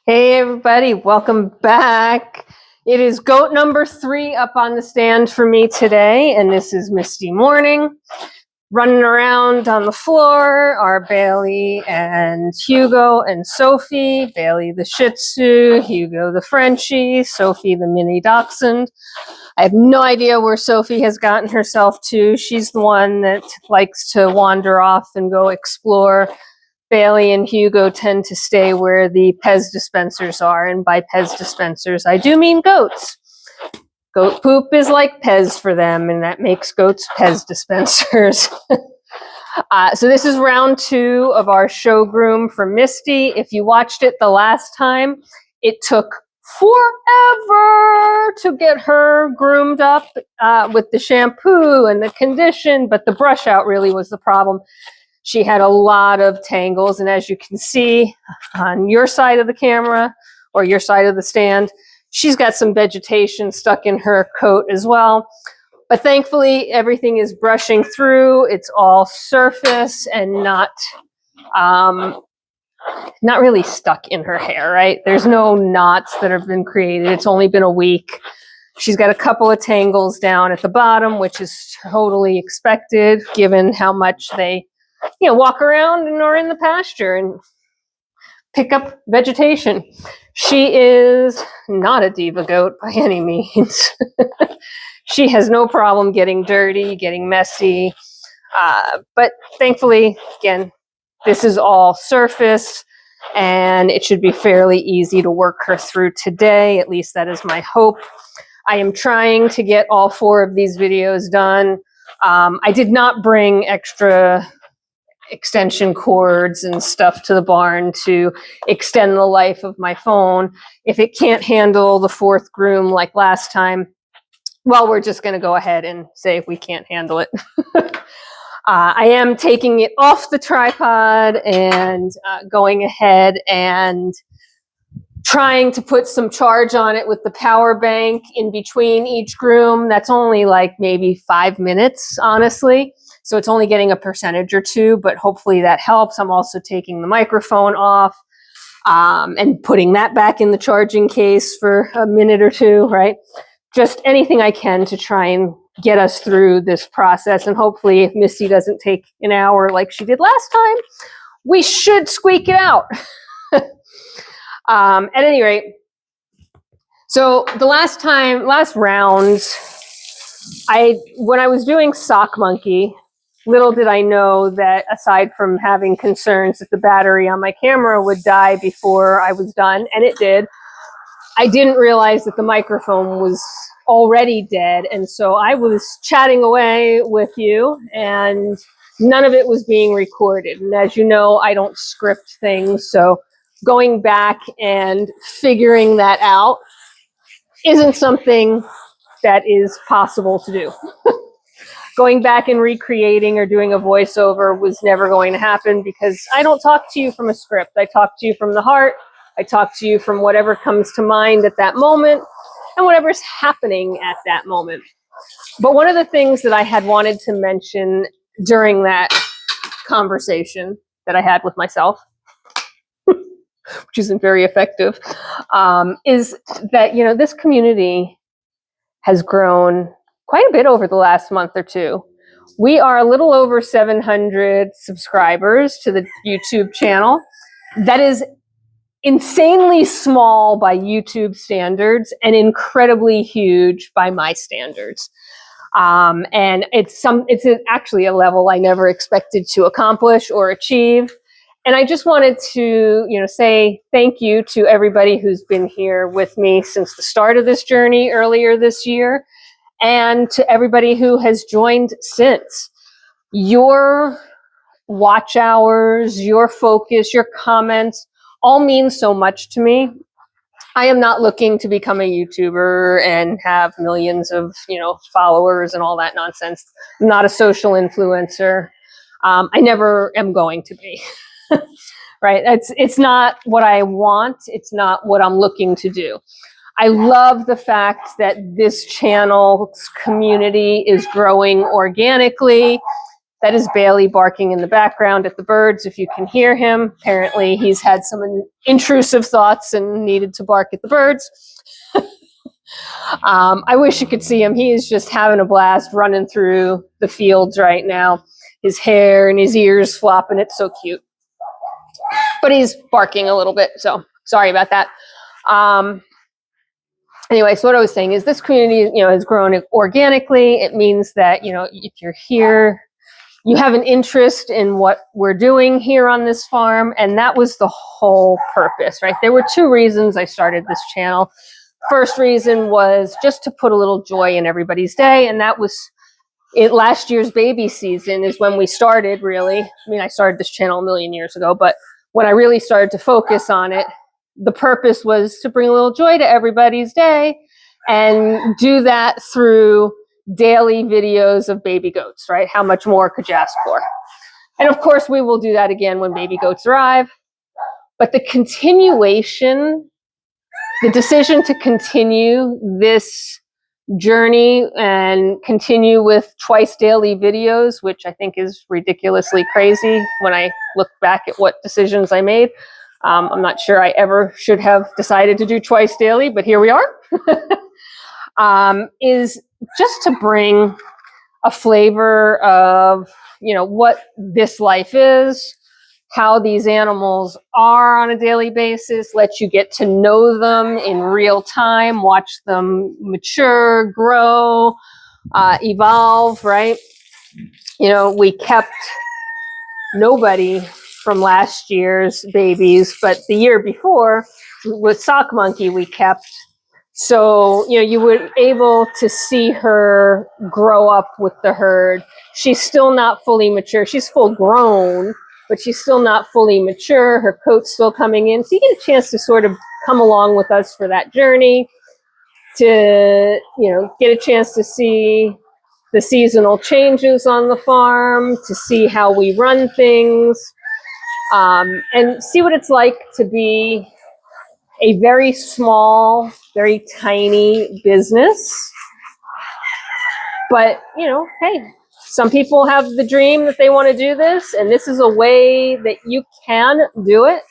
Hey everybody, welcome back. It is goat number 3 up on the stand for me today, and this is Misty morning. Running around on the floor are Bailey and Hugo and Sophie. Bailey the Shih Tzu, Hugo the Frenchie, Sophie the mini dachshund. I have no idea where Sophie has gotten herself to. She's the one that likes to wander off and go explore. Bailey and Hugo tend to stay where the Pez dispensers are, and by Pez dispensers, I do mean goats. Goat poop is like Pez for them, and that makes goats Pez dispensers. So this is round 2 of our show groom for Misty. If you watched it the last time, it took forever to get her groomed up with the shampoo and the condition, but the brush out really was the problem. She had a lot of tangles, and as you can see on your side of the camera or your side of the stand, she's got some vegetation stuck in her coat as well. But thankfully, everything is brushing through. It's all surface and not really stuck in her hair, right? There's no knots that have been created. It's only been a week. She's got a couple of tangles down at the bottom, which is totally expected given how much they walk around and are in the pasture and pick up vegetation. She is not a diva goat by any means. She has no problem getting dirty, getting messy. But thankfully, again, this is all surface and it should be fairly easy to work her through today. At least that is my hope. I am trying to get all 4 of these videos done. I did not bring extra extension cords and stuff to the barn to extend the life of my phone. If it can't handle the 4th groom like last time, well, we're just going to go ahead and say we can't handle it. I am taking it off the tripod and going ahead and trying to put some charge on it with the power bank in between each groom. That's only like maybe 5 minutes, honestly. So it's only getting a percentage or 2, but hopefully that helps. I'm also taking the microphone off and putting that back in the charging case for a minute or 2, right? Just anything I can to try and get us through this process. And hopefully if Misty doesn't take an hour like she did last time, we should squeak it out. At any rate, so the last round, when I was doing Sock Monkey, little did I know that aside from having concerns that the battery on my camera would die before I was done, and it did, I didn't realize that the microphone was already dead. And so I was chatting away with you and none of it was being recorded. And as you know, I don't script things. So going back and figuring that out isn't something that is possible to do. Going back and recreating or doing a voiceover was never going to happen because I don't talk to you from a script. I talk to you from the heart. I talk to you from whatever comes to mind at that moment and whatever's happening at that moment. But one of the things that I had wanted to mention during that conversation that I had with myself, which isn't very effective, is that, this community has grown quite a bit over the last month or 2. We are a little over 700 subscribers to the YouTube channel. That is insanely small by YouTube standards and incredibly huge by my standards. And it's actually a level I never expected to accomplish or achieve. And I just wanted to, say thank you to everybody who's been here with me since the start of this journey earlier this year, and to everybody who has joined since. Your watch hours, your focus, your comments all mean so much to me. I am not looking to become a YouTuber and have millions of, followers and all that nonsense. I'm not a social influencer. I never am going to be. Right? It's not what I want. It's not what I'm looking to do. I love the fact that this channel's community is growing organically. That is Bailey barking in the background at the birds, if you can hear him. Apparently, he's had some intrusive thoughts and needed to bark at the birds. I wish you could see him. He is just having a blast running through the fields right now. His hair and his ears flopping. It's so cute. But he's barking a little bit, so sorry about that. Anyway, so what I was saying is this community, has grown organically. It means that, if you're here, you have an interest in what we're doing here on this farm, and that was the whole purpose, right? There were two reasons I started this channel. First reason was just to put a little joy in everybody's day, and that was last year's baby season is when we started, really. I mean, I started this channel a million years ago, but when I really started to focus on it, the purpose was to bring a little joy to everybody's day and do that through daily videos of baby goats, right? How much more could you ask for? And of course, we will do that again when baby goats arrive. But the continuation, the decision to continue this journey and continue with twice daily videos, which I think is ridiculously crazy when I look back at what decisions I made. I'm not sure I ever should have decided to do twice daily, but here we are. Is just to bring a flavor of, what this life is, how these animals are on a daily basis, let you get to know them in real time, watch them mature, grow, evolve, right? We kept nobody from last year's babies, but the year before with Sock Monkey we kept. So, you were able to see her grow up with the herd. She's still not fully mature. She's full grown, but she's still not fully mature. Her coat's still coming in. So you get a chance to sort of come along with us for that journey, to, get a chance to see the seasonal changes on the farm, to see how we run things, and see what it's like to be a very small, very tiny business. But, hey, some people have the dream that they want to do this, and this is a way that you can do it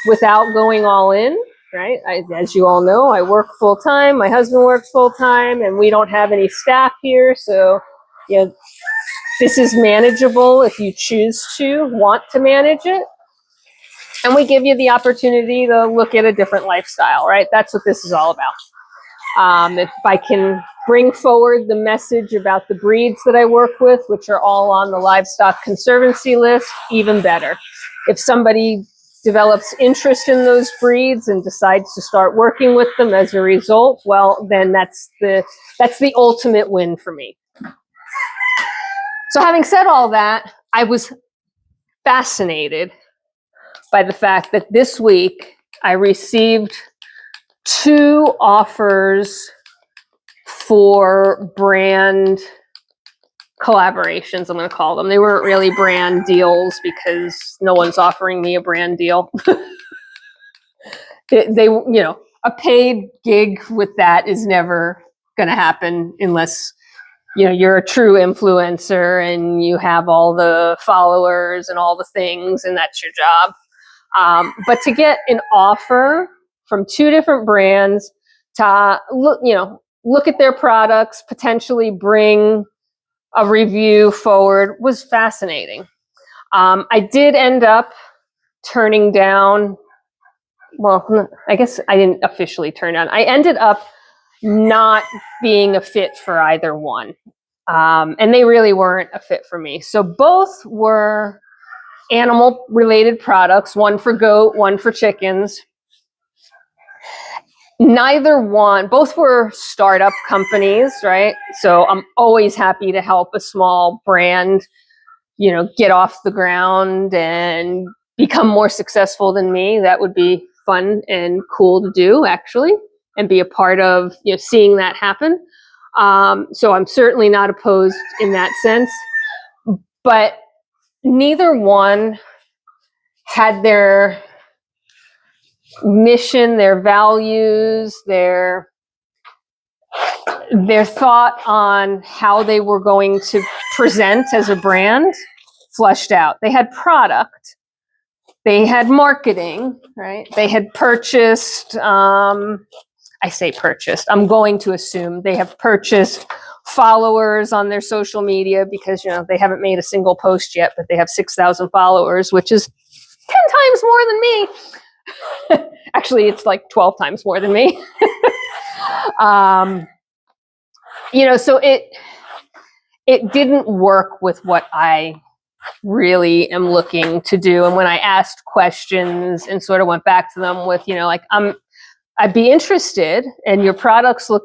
without going all in, right? As you all know, I work full time, my husband works full time, and we don't have any staff here. So, this is manageable if you choose to want to manage it. And we give you the opportunity to look at a different lifestyle, right? That's what this is all about. If I can bring forward the message about the breeds that I work with, which are all on the Livestock Conservancy list, even better. If somebody develops interest in those breeds and decides to start working with them as a result, well, then that's the ultimate win for me. So having said all that, I was fascinated by the fact that this week I received 2 offers for brand collaborations, I'm going to call them. They weren't really brand deals because no one's offering me a brand deal. they, a paid gig with that is never going to happen unless, you're a true influencer and you have all the followers and all the things, and that's your job. But to get an offer from 2 different brands to look at their products, potentially bring a review forward was fascinating. I did end up turning down, well, I guess I didn't officially turn down. I ended up not being a fit for either one. And they really weren't a fit for me. So both were animal related products, one for goat, one for chickens. Both were startup companies, right? So I'm always happy to help a small brand, get off the ground and become more successful than me. That would be fun and cool to do, actually, and be a part of, seeing that happen. So I'm certainly not opposed in that sense, but neither one had their mission, their values, their their thought on how they were going to present as a brand fleshed out. They had product, they had marketing, right? They had purchased, I say purchased, I'm going to assume they have purchased followers on their social media because, you know, they haven't made a single post yet, but they have 6,000 followers, which is 10 times more than me. Actually, it's like 12 times more than me. You know, so it didn't work with what I really am looking to do. And when I asked questions and sort of went back to them with, you know, like, I'd be interested, and your products look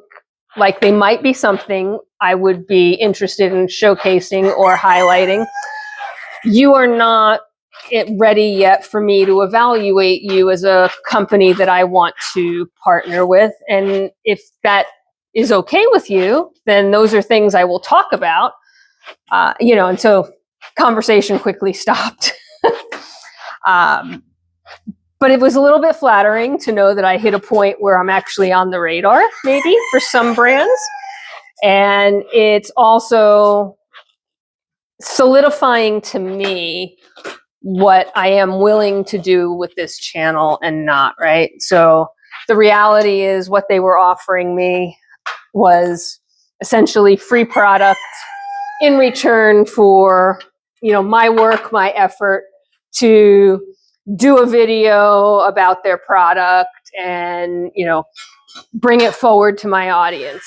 like they might be something I would be interested in showcasing or highlighting. You are not ready yet for me to evaluate you as a company that I want to partner with. And if that is okay with you, then those are things I will talk about. You know, and so conversation quickly stopped. But it was a little bit flattering to know that I hit a point where I'm actually on the radar, maybe, for some brands. And it's also solidifying to me what I am willing to do with this channel and not, right? So the reality is what they were offering me was essentially free product in return for, you know, my work, my effort to do a video about their product and, you know, bring it forward to my audience.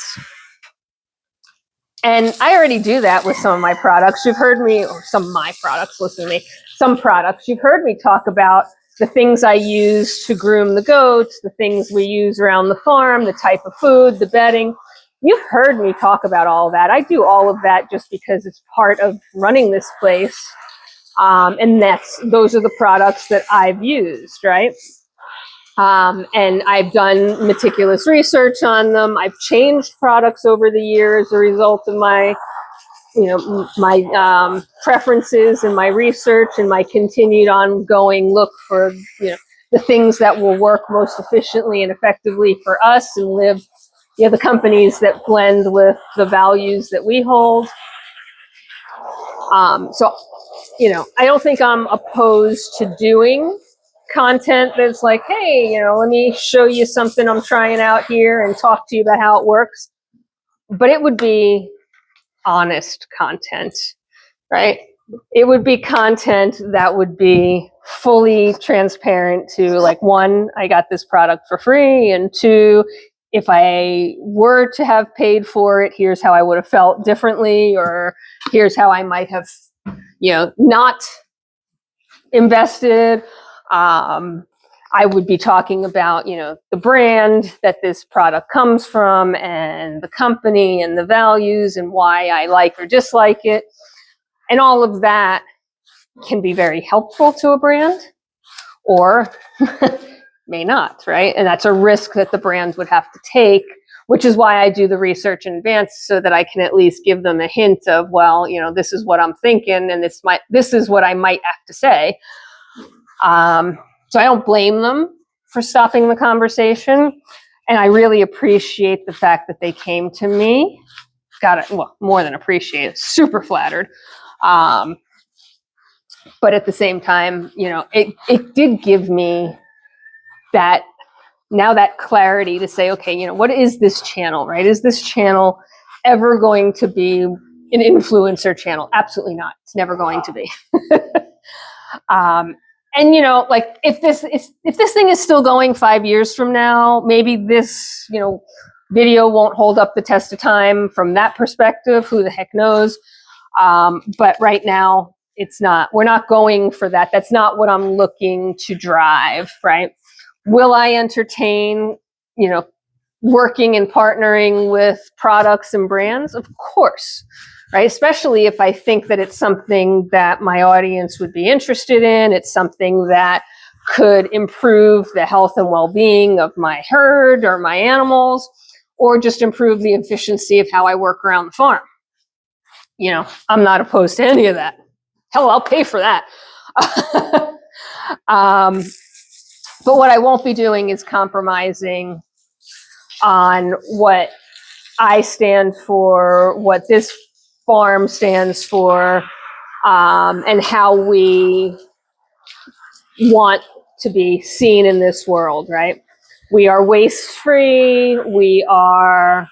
And I already do that with some of my products. You've heard me, or some of my products, listen to me, some products, you've heard me talk about the things I use to groom the goats, the things we use around the farm, the type of food, the bedding. You've heard me talk about all of that. I do all of that just because it's part of running this place. And those are the products that I've used, right? And I've done meticulous research on them. I've changed products over the years as a result of my, you know, my preferences and my research and my continued ongoing look for, you know, the things that will work most efficiently and effectively for us and live, you know, the companies that blend with the values that we hold. So, you know, I don't think I'm opposed to doing content that's like, hey, you know, let me show you something I'm trying out here and talk to you about how it works. But it would be honest content, right? It would be content that would be fully transparent to, like, one, I got this product for free, and two, if I were to have paid for it, here's how I would have felt differently, or here's how I might have, you know, not invested. I would be talking about, you know, the brand that this product comes from and the company and the values and why I like or dislike it. And all of that can be very helpful to a brand or may not, right? And that's a risk that the brand would have to take, which is why I do the research in advance so that I can at least give them a hint of, well, you know, this is what I'm thinking and this is what I might have to say. So I don't blame them for stopping the conversation. And I really appreciate the fact that they came to me. Well, more than appreciate, super flattered. But at the same time, you know, it did give me that clarity to say, okay, you know, what is this channel, right? Is this channel ever going to be an influencer channel? Absolutely not. It's never going to be. And, you know, like if this thing is still going 5 years from now, maybe this, you know, video won't hold up the test of time from that perspective. Who the heck knows? But right now, it's not. We're not going for that. That's not what I'm looking to drive, right? Will I entertain, you know, working and partnering with products and brands? Of course, right? Especially if I think that it's something that my audience would be interested in. It's something that could improve the health and well-being of my herd or my animals, or just improve the efficiency of how I work around the farm. You know, I'm not opposed to any of that. Hell, I'll pay for that. But what I won't be doing is compromising on what I stand for, what this farm stands for, and how we want to be seen in this world, right? We are waste free. We are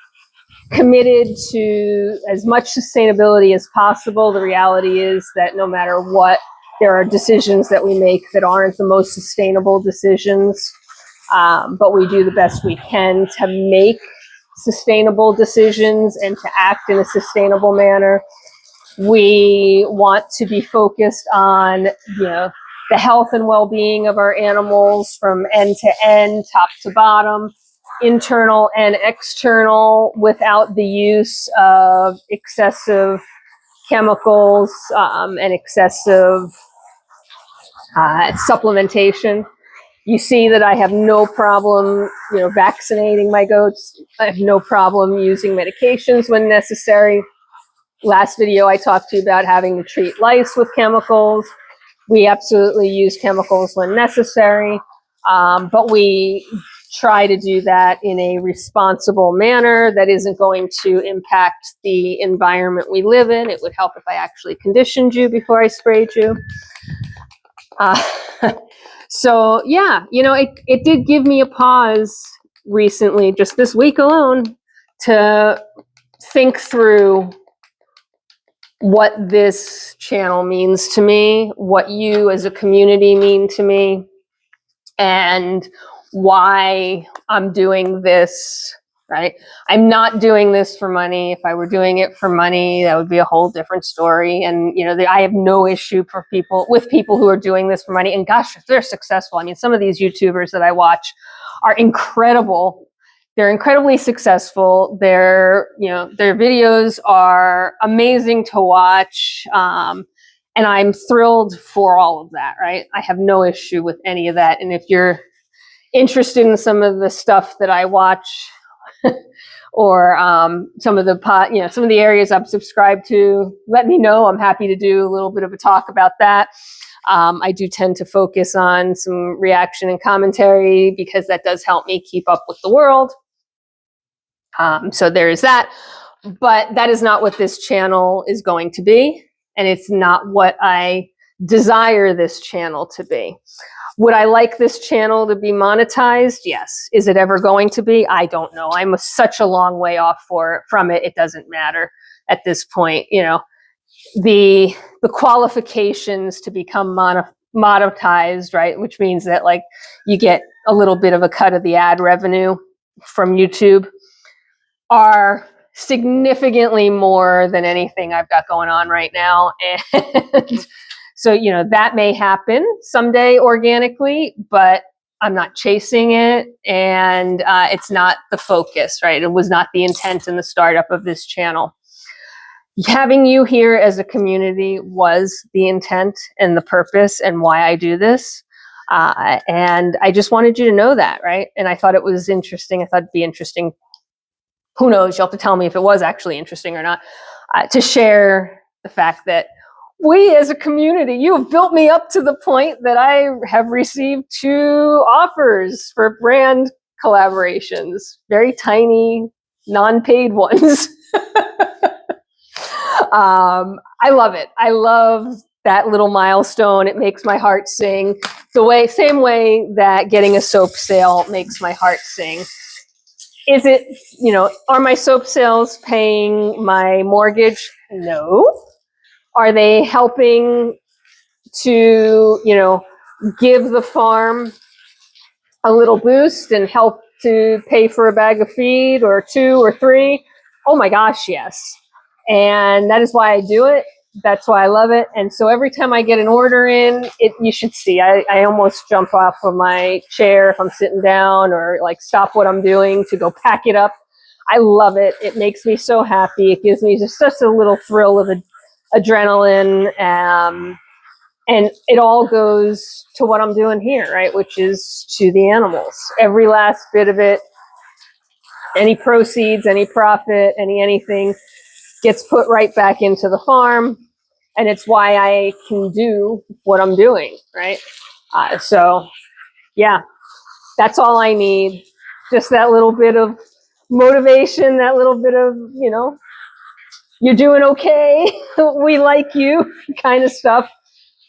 committed to as much sustainability as possible. The reality is that no matter what, there are decisions that we make that aren't the most sustainable decisions, but we do the best we can to make sustainable decisions and to act in a sustainable manner. We want to be focused on, the health and well-being of our animals from end to end, top to bottom, internal and external, without the use of excessive chemicals and excessive supplementation. You see that I have no problem, vaccinating my goats. I have no problem using medications when necessary. Last video, I talked to you about having to treat lice with chemicals. We absolutely use chemicals when necessary, but we try to do that in a responsible manner that isn't going to impact the environment we live in. It would help if I actually conditioned you before I sprayed you. So yeah, it did give me a pause recently, just this week alone, to think through what this channel means to me, what you as a community mean to me, and why I'm doing this, right? I'm not doing this for money. If I were doing it for money, that would be a whole different story. And, I have no issue with people who are doing this for money. And gosh, if they're successful, I mean, some of these YouTubers that I watch are incredible. They're incredibly successful. Their videos are amazing to watch. And I'm thrilled for all of that, right? I have no issue with any of that. And if you're interested in some of the stuff that I watch, or some of the areas I'm subscribed to, let me know. I'm happy to do a little bit of a talk about that. I do tend to focus on some reaction and commentary because that does help me keep up with the world. So there is that. But that is not what this channel is going to be. And it's not what I desire this channel to be. Would I like this channel to be monetized? Yes. Is it ever going to be? I don't know. I'm such a long way off from it. It doesn't matter at this point. The qualifications to become monetized, right? Which means that you get a little bit of a cut of the ad revenue from YouTube, are significantly more than anything I've got going on right now. And so, that may happen someday organically, but I'm not chasing it. And it's not the focus, right? It was not the intent in the startup of this channel. Having you here as a community was the intent and the purpose and why I do this. And I just wanted you to know that, right? And I thought it was interesting. I thought it'd be interesting. Who knows? You'll have to tell me if it was actually interesting or not, to share the fact that we as a community, you have built me up to the point that I have received 2 offers for brand collaborations, very tiny, non-paid ones. I love it. I love that little milestone. It makes my heart sing same way that getting a soap sale makes my heart sing. Is it, are my soap sales paying my mortgage? No. Are they helping to, give the farm a little boost and help to pay for a bag of feed or 2 or 3? Oh my gosh, yes. And that is why I do it. That's why I love it. And so every time I get an order in, you should see, I almost jump off of my chair if I'm sitting down, or stop what I'm doing to go pack it up. I love it. It makes me so happy. It gives me just such a little thrill of adrenaline. And it all goes to what I'm doing here, right? Which is to the animals. Every last bit of it, any proceeds, any profit, anything gets put right back into the farm. And it's why I can do what I'm doing, right? So yeah, that's all I need. Just that little bit of motivation, that little bit of, you know, you're doing okay, we like you kind of stuff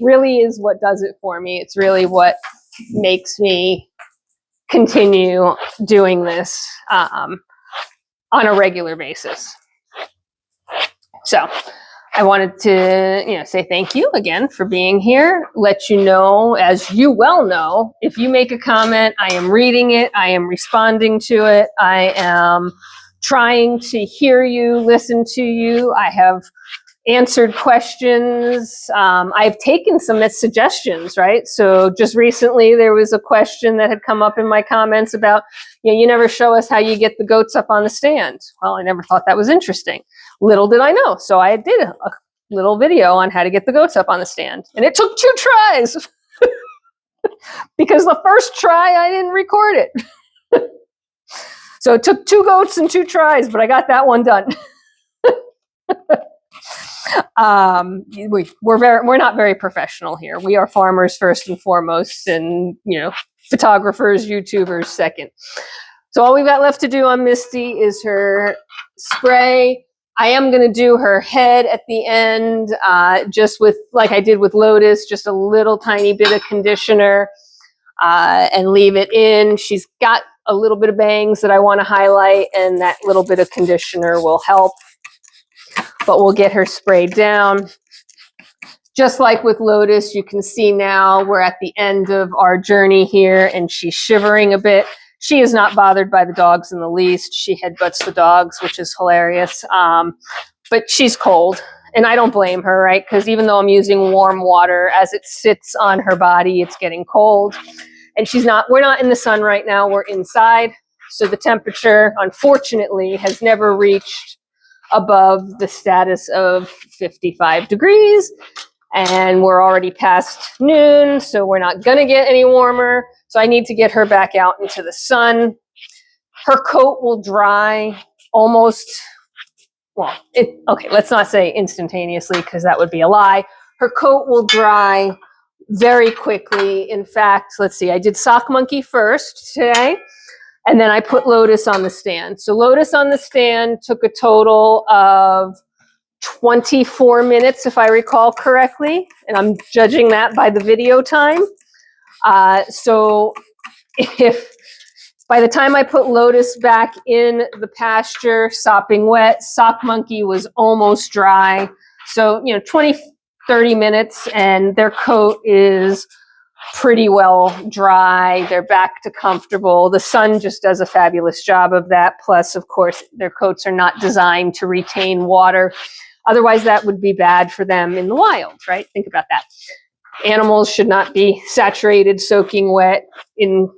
really is what does it for me. It's really what makes me continue doing this on a regular basis. So I wanted to, you know, say thank you again for being here. Let you know, as you well know, if you make a comment, I am reading it. I am responding to it. I am trying to hear you, listen to you. I have answered questions. I've taken some suggestions, right? So just recently there was a question that had come up in my comments about, you know, you never show us how you get the goats up on the stand. Well, I never thought that was interesting. Little did I know. So I did a little video on how to get the goats up on the stand. And it took 2 tries because the first try I didn't record it. So it took 2 goats and 2 tries, but I got that one done. We're not very professional here. We are farmers first and foremost, and, you know, photographers, YouTubers second. So all we've got left to do on Misty is her spray. I am going to do her head at the end, just with, like I did with Lotus, just a little tiny bit of conditioner, and leave it in. She's got a little bit of bangs that I want to highlight, and that little bit of conditioner will help. But we'll get her sprayed down. Just like with Lotus, you can see now we're at the end of our journey here, and she's shivering a bit. She is not bothered by the dogs in the least. She headbutts the dogs, which is hilarious. But she's cold, and I don't blame her, right? Because even though I'm using warm water, as it sits on her body, it's getting cold. And we're not in the sun right now, we're inside. So the temperature, unfortunately, has never reached above the status of 55 degrees. And we're already past noon, so we're not gonna get any warmer. So I need to get her back out into the sun. Her coat will dry almost, okay, let's not say instantaneously because that would be a lie. Her coat will dry very quickly. In fact, let's see, I did Sock Monkey first today, and then I put Lotus on the stand. So Lotus on the stand took a total of 24 minutes, if I recall correctly, and I'm judging that by the video time. So if by the time I put Lotus back in the pasture, sopping wet, Sock Monkey was almost dry. So, you know, 20, 30 minutes, and their coat is pretty well dry. They're back to comfortable. The sun just does a fabulous job of that. Plus, of course, their coats are not designed to retain water. Otherwise, that would be bad for them in the wild, right? Think about that. Animals should not be saturated, soaking wet in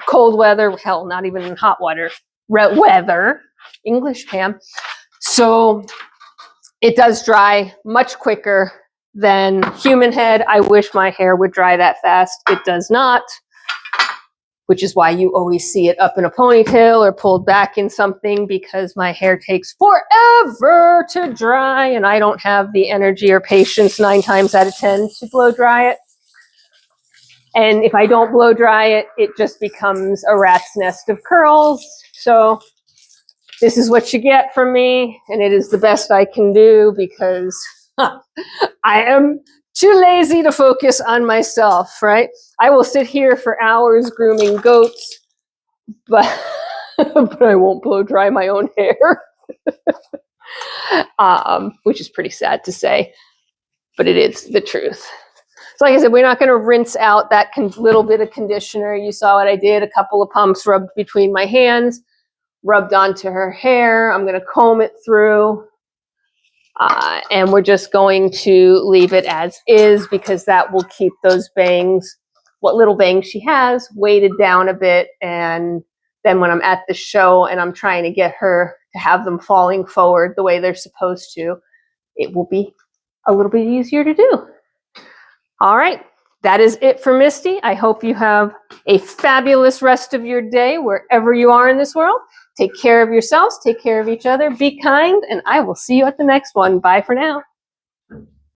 cold weather. Hell, not even in hot weather. English, Pam. So it does dry much quicker than human head. I wish my hair would dry that fast. It does not, which is why you always see it up in a ponytail or pulled back in something, because my hair takes forever to dry and I don't have the energy or patience 9 times out of 10 to blow dry it. And if I don't blow dry it, it just becomes a rat's nest of curls. So this is what you get from me, and it is the best I can do because I am too lazy to focus on myself, right? I will sit here for hours grooming goats, but I won't blow dry my own hair, which is pretty sad to say, but it is the truth. So like I said, we're not going to rinse out that little bit of conditioner. You saw what I did, a couple of pumps rubbed between my hands, rubbed onto her hair. I'm going to comb it through. And we're just going to leave it as is because that will keep those bangs, what little bangs she has, weighted down a bit. And then when I'm at the show and I'm trying to get her to have them falling forward the way they're supposed to, it will be a little bit easier to do. All right, that is it for Misty. I hope you have a fabulous rest of your day wherever you are in this world. Take care of yourselves, take care of each other, be kind, and I will see you at the next one. Bye for now.